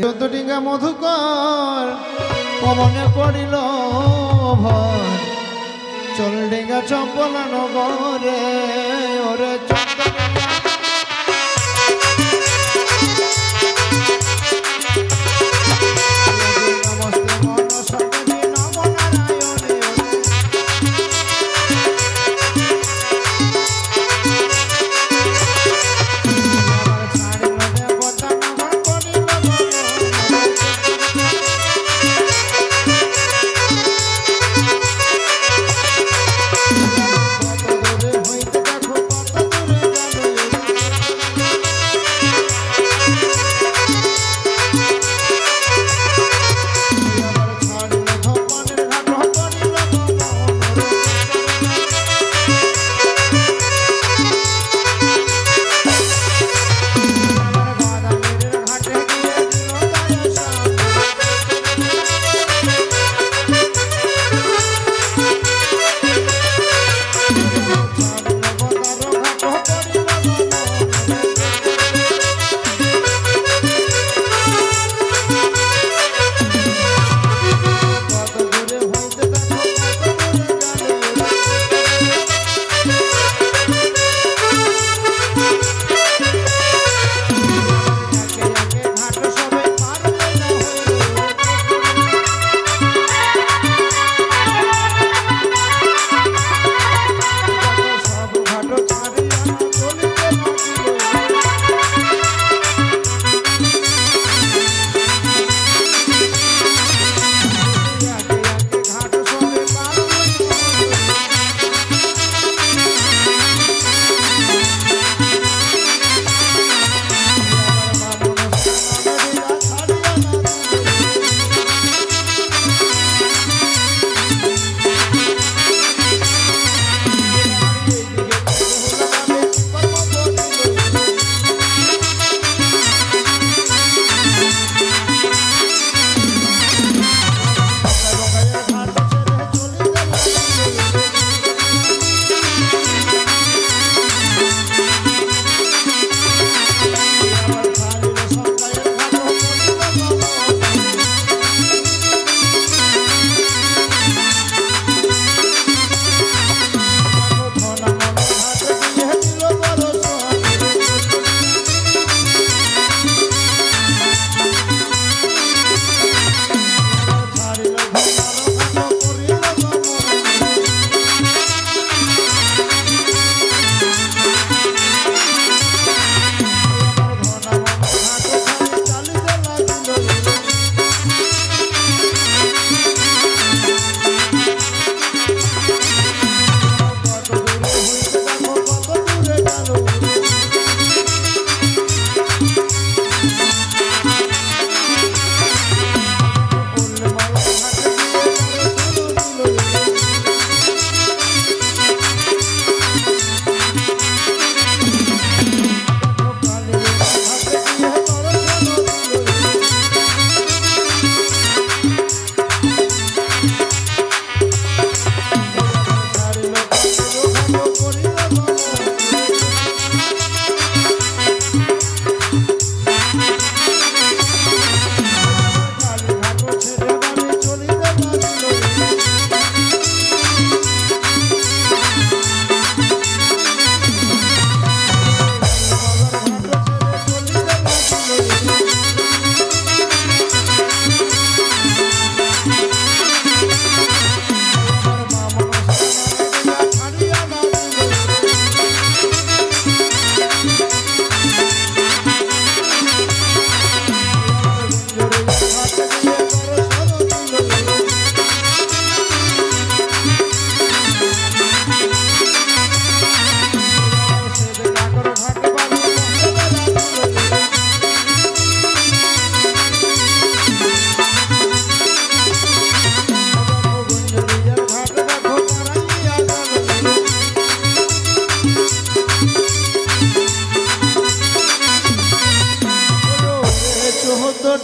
যতটিঙ্গা মধুকর পবনে পড়িল ভর চল ডিঙ্গা চম্পলা নগরে ওরে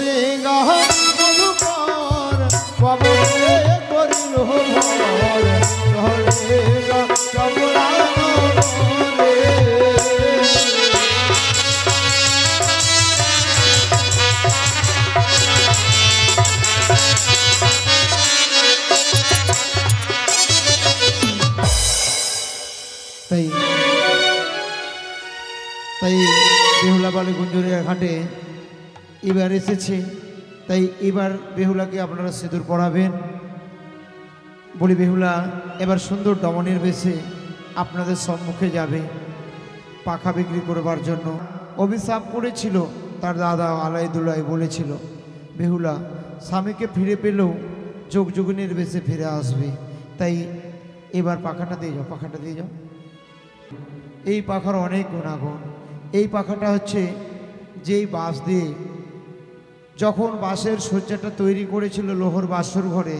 ডিঙ্গা মধুকর পবনে পড়িল ভর চল ডিঙ্গা চম্পলা নগরে সকালে গুঞ্জরিয়া ঘাটে এবার এসেছে, তাই এবার বেহুলাকে আপনারা সিঁদুর পরাবেন। বলি বেহুলা এবার সুন্দর দমনের বেশে আপনাদের সম্মুখে যাবে পাখা বিক্রি করবার জন্য। অভিশাপ করেছিল তার দাদা আলাই দুলাই, বলেছিল বেহুলা স্বামীকে ফিরে পেলেও যোগ যোগিনীর বেশে ফিরে আসবে, তাই এবার পাখাটা দিয়ে যাও, পাখাটা দিয়ে যাও। এই পাখার অনেক গুণাগুণ। এই পাখাটা হচ্ছে যেই বাঁশ দিয়ে যখন বাঁশের শয্যাটা তৈরি করেছিল লোহর বাসর ঘরে,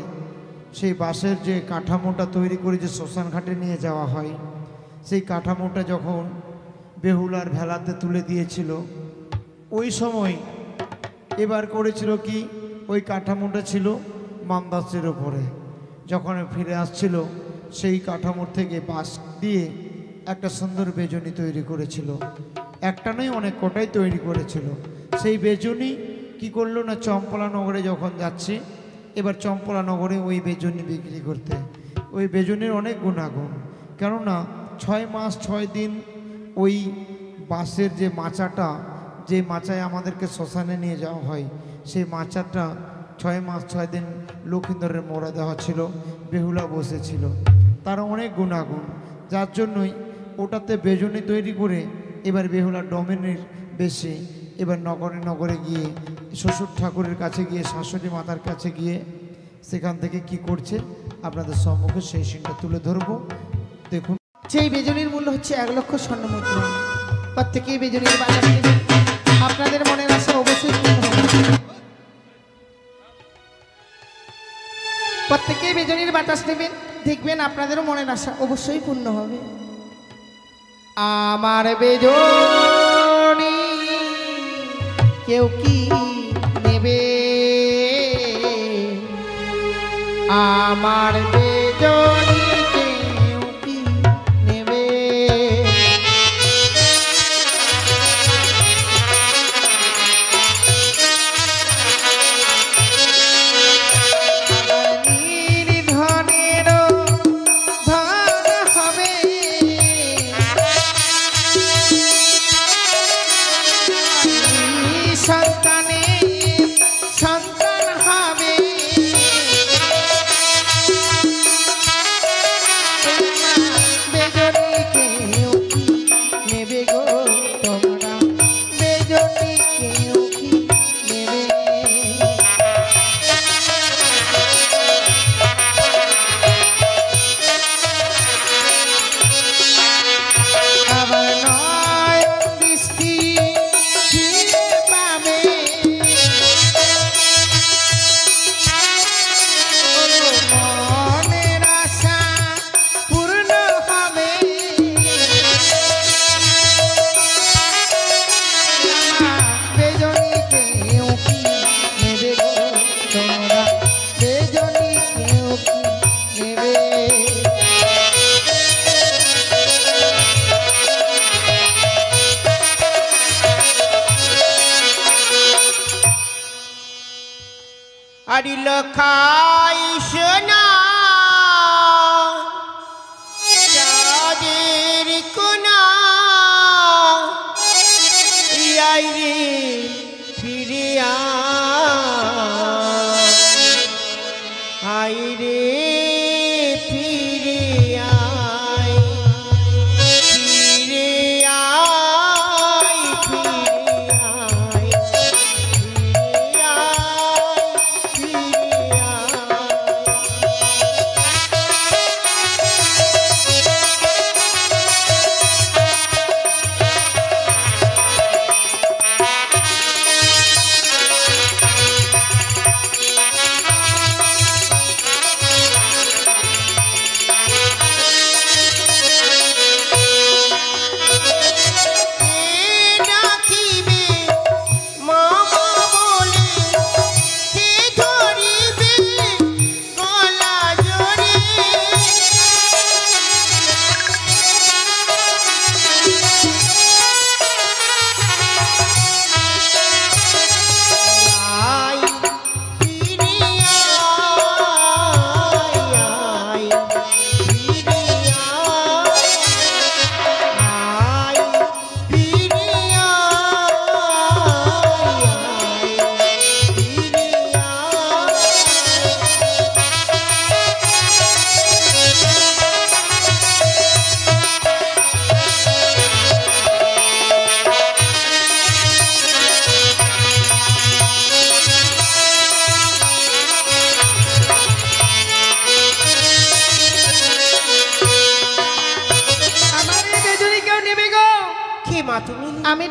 সেই বাঁশের যে কাঠামোটা তৈরি করে যে শ্মশান ঘাটে নিয়ে যাওয়া হয়, সেই কাঠামোটা যখন বেহুলার ভেলাতে তুলে দিয়েছিল ওই সময় এবার করেছিল কি, ওই কাঠামোটা ছিল মান্দাসের ওপরে। যখন ফিরে আসছিল সেই কাঠামোর থেকে বাঁশ দিয়ে একটা সুন্দর বেজনী তৈরি করেছিল। একটা নয়, অনেক কটাই তৈরি করেছিল। সেই বেজনী কি করলো না, চম্পলা নগরে যখন যাচ্ছে, এবার চম্পলা নগরে ওই বেজনী বিক্রি করতে। ওই বেজনীর অনেক গুণাগুণ, কেননা 6 মাস 6 দিন ওই বাঁশের যে মাচাটা, যে মাচায় আমাদেরকে শ্মশানে নিয়ে যাওয়া হয়, সেই মাচাটা 6 মাস 6 দিন লক্ষিন্দরের মোড়া দেওয়া ছিল, বেহুলা বসেছিল। তার অনেক গুণাগুণ, যার জন্যই ওটাতে বেজনী তৈরি করে এবার বেহুলা ডমেনের বেশে এবার নগরে নগরে গিয়ে শ্বশুর ঠাকুরের কাছে গিয়ে, শাশুড়ি মাতার কাছে গিয়ে সেখান থেকে কি করছে আপনাদের সম্মুখে সেই সিনটা তুলে ধরবো। দেখুন, সেই বেজনীর মূল্য হচ্ছে 1 লক্ষ স্বর্ণ মুদ্রা। প্রত্যেকেই বেজনীর বাজার নেবেন, আপনাদের মনের আশা অবশ্যই পূর্ণ হবে। প্রত্যেকেই বেজনীর বাতাস নেবেন, দেখবেন আপনাদেরও মনের আশা অবশ্যই পূর্ণ হবে। আমার বেজনী কেউ কি নেবে, আমার বেজনী কেউ কি নেবে, নির্ধনেরও ধন হবে, সন্তানের সন্তান হবে, বেজনী কেউ কি নেবে গো তোমরা, বেজনী কেউ কি নেবে, আবার নয়ন দৃষ্টি ফিরে পাবে, মনের আশা পূর্ণ হবে, বেজনী কেউ কি নেবে গো তোমরা, বেজনী কেউ কি নেবে, আরিল খাই সোনা যাদের কোনা, ইয়াই রে ফিরে আই রে ফিরে আয়, ফিরে আয়, ফিরে আয়, ফিরে আয়, ফিরে আয়।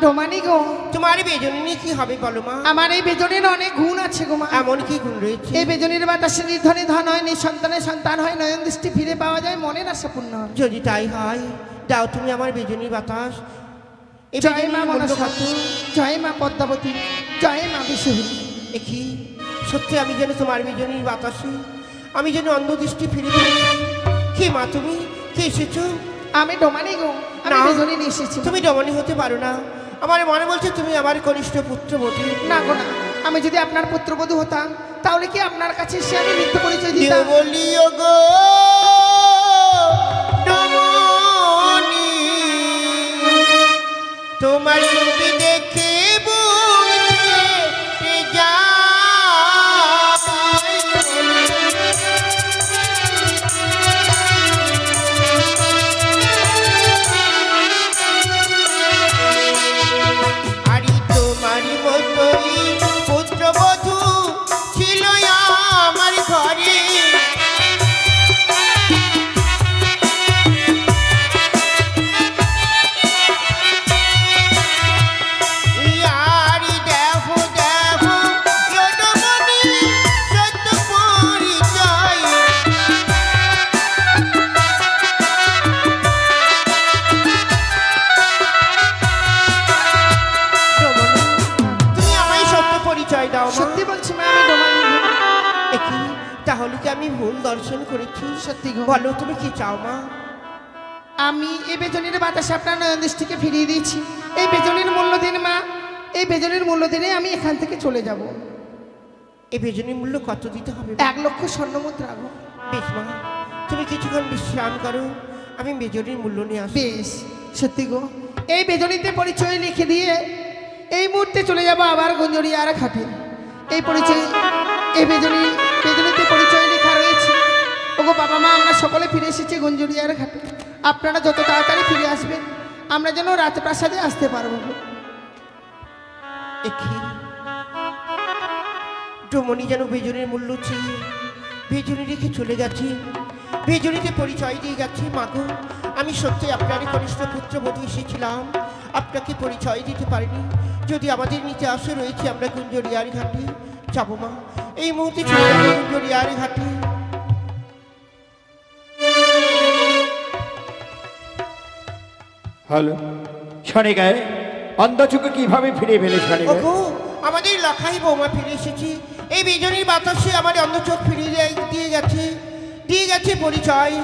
ডোমানি গো। তোমার বেজনী নিয়ে কি হবে বলো মা? আমার এই বেজনের অনেক গুণ আছে গো মা। এমন কি গুণ রয়েছে? এই বেজনের বাতাসে নির্ধনে ধন হয়, নিঃসন্তানে সন্তান হয়, নয়ন দৃষ্টি ফিরে পাওয়া যায়, মনের আশা পূর্ণ হয়। যদি তাই হয় দাও তুমি আমার বেজনীর বাতাস। এই জয় মা বেজনীর মূল্য মনসা, কত? জয় মা পদ্মাবতী, জয় মা বিশ্বহী। দেখি সত্যি আমি যেন তোমার বেজনীর বাতাসে আমি যেন অন্ধদৃষ্টি ফিরে পেয়েছি। কি মা তুমি কে এসেছো? আমি ডোমানি গো, আমি না। বেজনি নিয়ে এসেছি। তুমি ডমনী হতে পারো না। আমার মনে বলছে তুমি আমার কনিষ্ঠ পুত্রবধূ। না গো না, আমি যদি আপনার পুত্রবধূ হতাম তাহলে কি আপনার কাছে এসে আমি মিথ্যে পরিচয় দিতাম? বলিও গো ডমনী, তোমার ছবি দেখে বুঝতে যাই। আরে তোমারই মতোই পুত্রবধূ ছিল আমার ঘরে। সত্যি বলছি মা, আমি ডোমানি গো। তাহলে কি আমি ভুল দর্শন করেছি? সত্যি গো। বলো তুমি কি চাও মা? আমি এই বেজনের বাতাসে আপনার নয়ন দৃষ্টিকে ফিরিয়ে দিয়েছি। এই বেজনের মূল্য দিন মা, এই বেজনের মূল্য দিনে আমি এখান থেকে চলে যাব। এই বেজনীর মূল্য কত দিতে হবে? 1 লক্ষ স্বর্ণ মুদ্রা গো। বেশ মা, তুমি কিছুক্ষণ বিশ্রাম করো, আমি বেজনীর মূল্য নিয়ে আসি। বেশ, সত্যি গো। এই বেজনিতে পরিচয় লিখে দিয়ে এই মুহূর্তে চলে যাব আবার গুঞ্জরিয়ার ঘাটে। এই পরিচয়, এই বেজনিতে পরিচয় লেখা রয়েছে। ওগো বাবা মা, আমরা সকলে ফিরে এসেছি গুঞ্জরিয়ার ঘাটে। আপনারা যত তাড়াতাড়ি ফিরে আসবেন আমরা যেন রাজপ্রাসাদে আসতে পারবো। ডমনী যেন বেজনের মূল্য চেয়ে বেজনী রেখে চলে গেছে, বেজনীতে পরিচয় দিয়ে গেছে। মাগো, আমি সত্যি আপনারই কনিষ্ঠ পুত্রবধূ এসেছিলাম, আপনাকে পরিচয় দিতে পারিনি। যদি আমাদের নিচে আসে রয়েছে আমরা গুঞ্জরিয়ার ঘাটে যাবো মা, এই মুহূর্তে চলে যাবো গুঞ্জরিয়ার ঘাটে। হ্যালো শনিকায় অন্ধচুকে কিভাবে ফিরে পেলে শনিকায়? ওগো, আমাদের লাখাই বৌমা ফিরে এসেছি। এই বেজনীর বাতাসে আমার অন্ধচোখ ফিরিয়ে দিয়ে গেছে পরিচয়।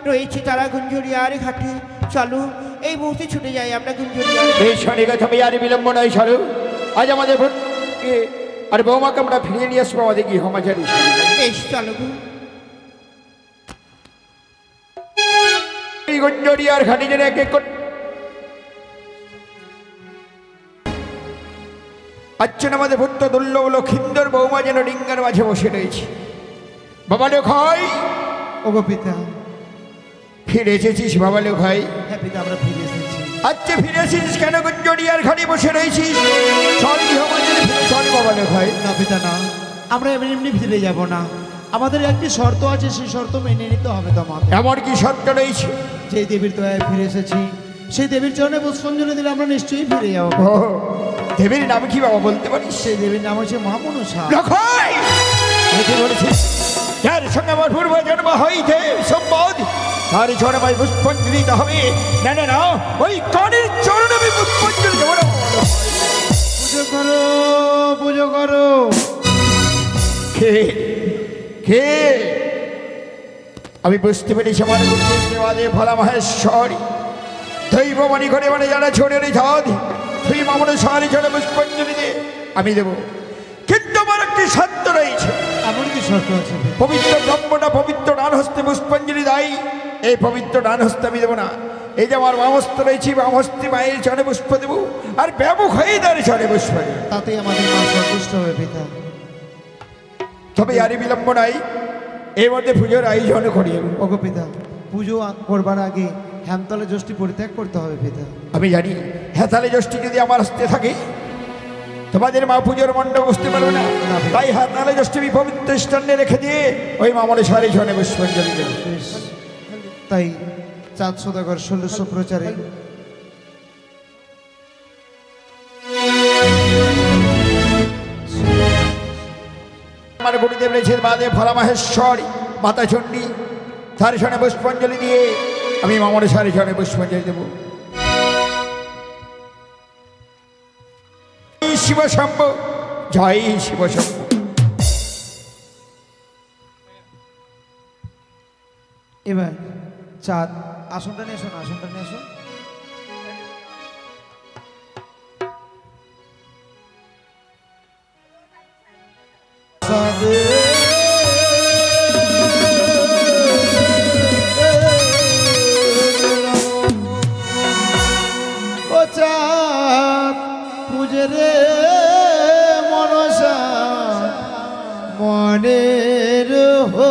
রয়েছে তারা গুঞ্জরিয়ার ঘাটে। চলো এই মুহূর্তে ছুটে যাই আমরা গুঞ্জরিয়ার। এই শনিকায় তুমি আর বিলম্ব নয়, চলো আজ আমাদের ভোটকে আর বৌমাকে আমরা ফিরিয়ে নিয়ে আসবো আমাদের গৃহমাচারী। বেশ চলো গো। এই গুঞ্জরিয়ার ঘাটে যেন এক এক আচ্ছেন আমাদের ভূত দুর্লভ লক্ষিন্দর বৌমা যেন ডিঙ্গার মাঝে বসে রয়েছে। বাবা লোক হয়, ওগো পিতা। ফিরে এসেছিস বাবা লোক হয়? হ্যাঁ পিতা, আমরা ফিরে এসেছি। আচ্ছা ফিরে এসেছিস কেন? গুঞ্জরিয়ার ঘাটে বসে রয়েছিস, চল গৃহমাচারী ফিরে চল বাবা লোক হয়। না পিতা না, আমরা এমনি এমনি ফিরে যাব না। আমাদের একটি শর্ত আছে, সেই শর্ত মেনে নিতে হবে তো আমাদের। এমন কি শর্ত রয়েছে? যেই দেবীর দয়ায় ফিরে এসেছি, সেই দেবীর চরণে পুষ্পাঞ্জলি দিলে আমরা নিশ্চয়ই ফিরে যাবো। ও দেবীর নাম কি বাবা বলতে পারিস? সেই দেবীর নাম হচ্ছে মা মনসা। লক্ষই বলেছিস যার সঙ্গে আমার পূর্ব জন্ম হইতে সম্পদ, তার চরণে ভাই পুষ্পাঞ্জলি দিতে হবে। না না না, ওই কানের চরণে আমি পুষ্পাঞ্জলি দেবো না। পুজো করো, পুজো করো। কে কে? আমি বুঝতে পেরেছি আমার দেওয়ালে ভোলা মহেশ্বর দৈববাণী করে মানে যারা ছড়ে ধাদ তুই মামনে সারি ছড়ে পুষ্পাঞ্জলি দে, আমি দেবো। কিন্তু আমার একটি শর্ত রয়েছে। এমন কি শর্ত আছে? পবিত্র ব্রহ্মটা পবিত্র ডান হস্তে পুষ্পাঞ্জলি দেয়, এই পবিত্র ডান হস্তে আমি দেবো না। এই যে আমার বামস্ত রয়েছে, বামস্তে মায়ের চরণে পুষ্প দেবো, আর ব্যাপক হয়ে তার চরণে পুষ্প দেবো। তাতেই আমাদের মা সন্তুষ্ট হবে পিতা। তবে আরে বিলম্ব নাই, এর মধ্যে পুজোর আয়োজন করি। ওগো পিতা, পুজো করবার আগে হেমতলে যষ্টি পরিত্যাগ করতে হবে পিতা। আমি জানি হেতালে যষ্টি যদি আমার হস্তে থাকে তোমাদের মা পুজোর মণ্ডপ বসতে পারবে না। তাই হেতালে যষ্টি আমি পবিত্র স্থানে রেখে দিয়ে ওই মামনে সারি ছড়ে পুষ্পাঞ্জলি দেব। তাই চাঁদ সদাগর 1600 প্রচারে আমার গুরুদেব রয়েছে বাদে ভোলা মহেশ্বরী মাতা চণ্ডী তার সনে পুষ্পাঞ্জলি দিয়ে আমি মামনের সারি সনে পুষ্পাঞ্জলি দেব। শিব শম্ভ জয় শিব শম্ভ। এবার চাঁদ আসনটা নিয়ে এসো, আসনটা নিয়ে এসো। ও চাঁদ পূজে রে মনসা মনের হো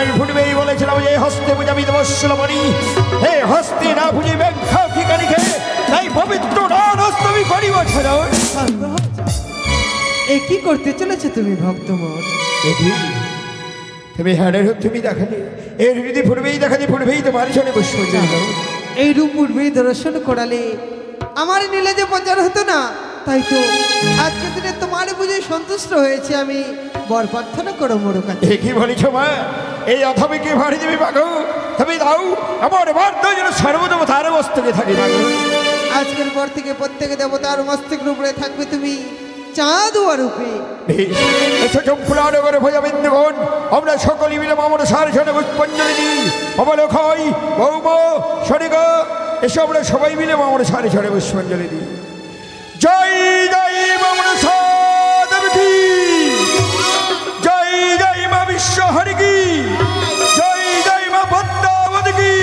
আমি ফুটবেই বলেছিলাম এই হস্তে বুঝাবি দেবশ্রমণি হে হস্তে না বুঝি ব্যাখ্যা ঠিকানি খেয়ে তাই পবিত্র নাম হস্তমি করিব ছাড়া। এ কি করতে চলেছে তুমি ভক্তমন? তুমি হ্যাঁ তুমি দেখালে এর যদি ফুটবেই দেখালে ফুটবেই তোমার জন্য বসে এই রূপ পূর্বেই দর্শন করালে আমার নীলে যে পঞ্চার হতো না, তাই তো আজকের দিনে তোমার বুঝে সন্তুষ্ট হয়েছে। আমি বর প্রার্থনা করো মোর কাছে। কি বলিছ মা? এই অথবে কি ভারী দেবী বাঘু তুমি দাও আমার বার্ধ যেন সর্বদেবতার মস্তকে থাকি বাঘু। আজকের পর থেকে প্রত্যেক দেবতার মস্তক রূপে থাকবে তুমি চাঁদুয়া রূপে। এসো চম্পুলানগরে ভোজাবিন্দুগণ আমরা সকলে মিলে মামর সার সনে পুষ্পাঞ্জলি দিই। অবলোকই বৌম শনিক এসো আমরা সবাই মিলে মামর সারে সনে পুষ্পাঞ্জলি দিই। জয় জয় মামর সাদেব কি জয় জয় মা বিশ্বহরি কি জয় জয় মা পদ্মাবতী কি।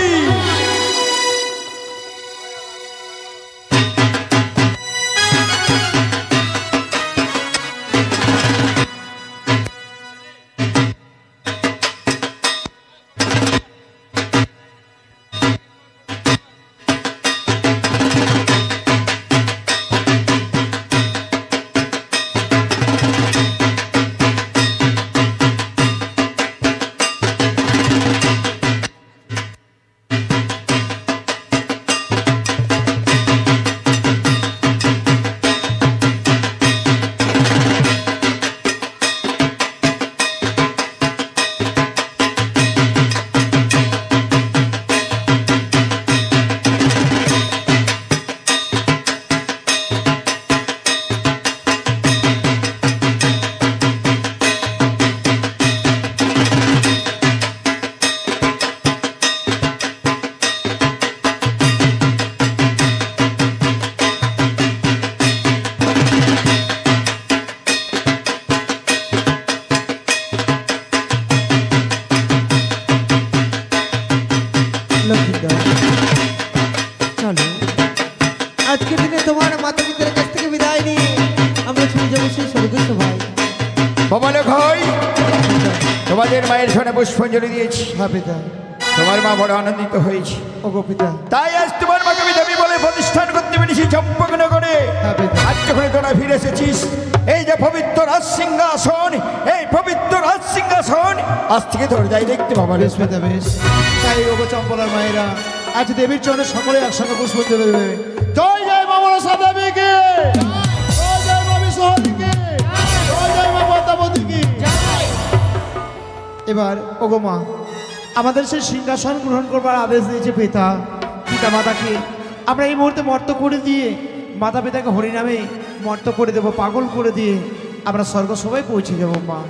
আজকের দিনে তোমার মাতা পিতার কাছ থেকে বিদায় নিয়ে আমরা চলে যাবো সেই স্বর্গস্থ ভাই। বাবা লোক তোমাদের মায়ের সনে পুষ্পাঞ্জলি দিয়েছি। হ্যাঁ পিতা। তোমার মা বড় আনন্দিত হয়েছে। ওগো পিতা, তাই আজ তোমার মাকে আমি দেবী বলে প্রতিষ্ঠান করতে পেরেছি চম্পকনগরে। হ্যাঁ পিতা। আজ যখন তোরা ফিরে এসেছিস, এই যে পবিত্র রাজ সিংহাসন, এই পবিত্র রাজ সিংহাসন আজ থেকে তোর যাই দেখতে পাবা। বেশ পিতা বেশ। তাই ওগো চম্পলার মায়েরা আজ দেবীর চরণে সকলে একসঙ্গে পুষ্পাঞ্জলি দেবে। জয় জয় মা মনসা দেবীকে, জয় জয় মা বিশ্বহরীকে, জয় জয় মা পদ্মাবতীকে। এবার ওগো মা, আমাদের সেই সিংহাসন গ্রহণ করবার আদেশ দিয়েছে পিতা মাতাকে। আমরা এই মুহূর্তে মর্ত করে দিয়ে মাতা পিতাকে হরিনামে মর্ত করে দেবো, পাগল করে দিয়ে আমরা স্বর্গ সবাই পৌঁছে যাবো মা।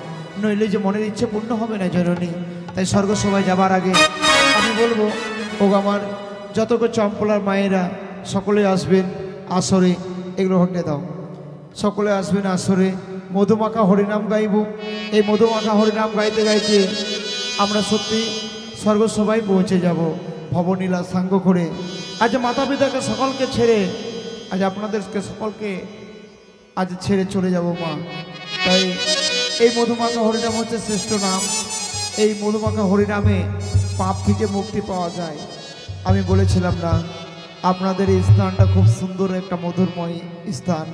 নইলে যে মনের ইচ্ছে পূর্ণ হবে না জননী। তাই স্বর্গ সবাই যাবার আগে আমি বলবো ওগো আমার যতক্ষণ চম্পলার মায়েরা সকলে আসবেন আসরে, এগুলো হটে দাও। সকলে আসবেন আসরে, মধুমাখা হরিনাম গাইব। এই মধুমাখা হরিনাম গাইতে গাইতে আমরা সত্যি স্বর্গ সবাই পৌঁছে যাব ভবনীলা সাঙ্গ করে। আজ মাতা পিতাকে সকলকে ছেড়ে আজ আপনাদেরকে সকলকে আজ ছেড়ে চলে যাব মা। তাই এই মধুমাখা হরিনাম হচ্ছে শ্রেষ্ঠ নাম। এই মধুমাখা হরিনামে পাপ থেকে মুক্তি পাওয়া যায়। আমি বলেছিলাম না আপনাদের এই স্থানটা খুব সুন্দর একটা মধুরময় স্থান।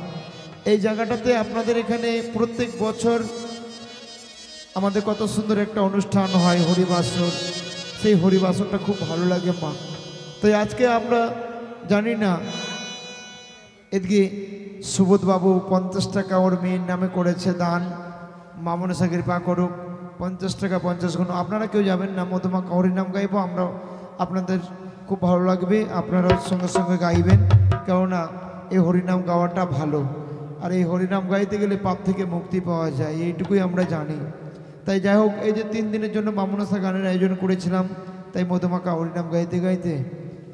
এই জায়গাটাতে আপনাদের এখানে প্রত্যেক বছর আমাদের কত সুন্দর একটা অনুষ্ঠান হয় হরিবাসর। সেই হরিবাসরটা খুব ভালো লাগে মা। তাই আজকে আমরা জানি না এদিকে সুবোধবাবু 50 টাকা ওর মেয়ের নামে করেছে দান, মা মনসা কৃপা করুক। 50 টাকা 50 গুণ। আপনারা কেউ যাবেন না, মধুমাখা হরিনাম গাইবো আমরা, আপনাদের খুব ভালো লাগবে। আপনারা সঙ্গে সঙ্গে গাইবেন, কেননা এই হরিনাম গাওয়াটা ভালো। আর এই হরিনাম গাইতে গেলে পাপ থেকে মুক্তি পাওয়া যায়, এইটুকুই আমরা জানি। তাই যাই হোক, এই যে 3 দিনের জন্য মা মনসা গানের আয়োজন করেছিলাম, তাই মধুমাখা হরিনাম গাইতে গাইতে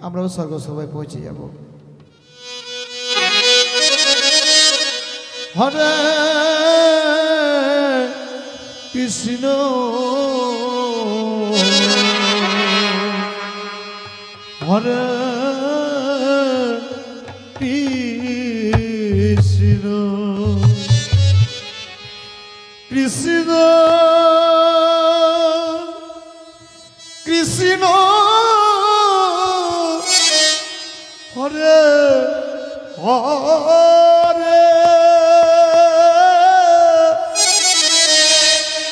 আমরাও স্বর্গ সবাই পৌঁছে যাব। হরে কৃষ্ণ হরে কৃষ্ণ কৃষ্ণ কৃষ্ণ হরে হরে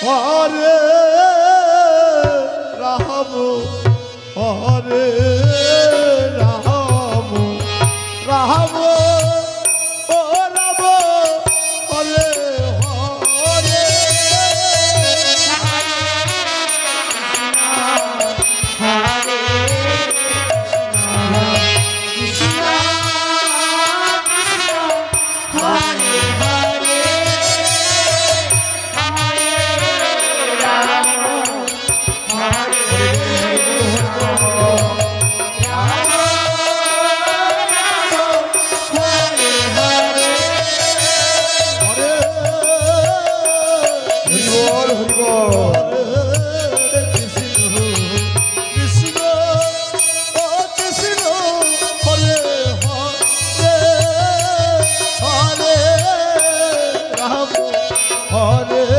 হরে রাম হরে রাম রাম ও রাম হরে হরে হরে